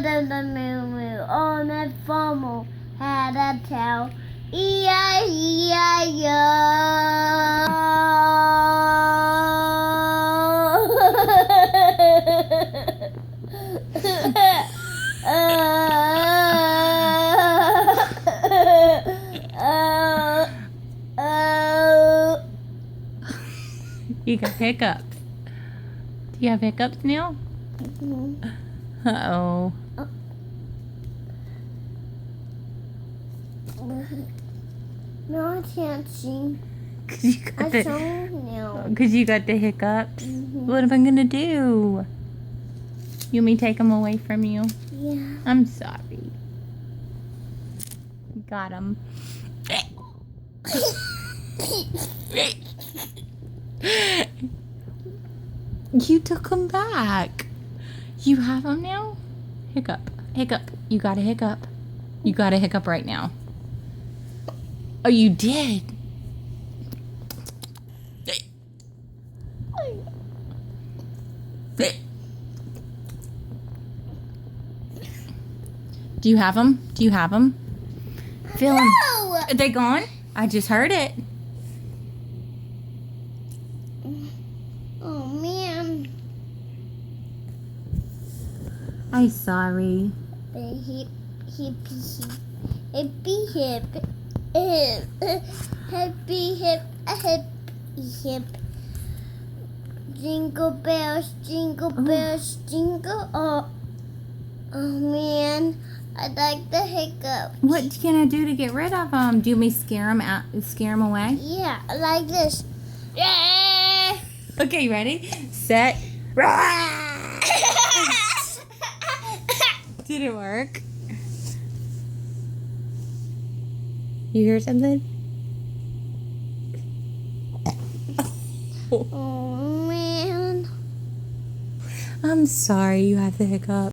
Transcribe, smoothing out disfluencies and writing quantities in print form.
than the moo moo on that farmer had a tail. You got hiccups. Do you have hiccups now? Uh-oh. No, I can't sing. Cause you got I sung now. Because you got the hiccups. What am I gonna do? You want me to take them away from you? Yeah. I'm sorry. Got them. You took them back. You have them now? Hiccup. Hiccup. You got a hiccup. You got a hiccup right now. Oh, you did? Do you have them? Do you have them? Feel them. No! Are they gone? I just heard it. Oh, man. I'm sorry. Hip, hip, hippy, hip, hip, hippy, hip, hip, hip. Jingle bells, jingle. Oh, man. I like the hiccup. What can I do to get rid of them? Do you want me to scare them away? Yeah, like this. Yeah. Okay, ready? Set. Did it work? You hear something? Oh, man. I'm sorry you have the hiccup.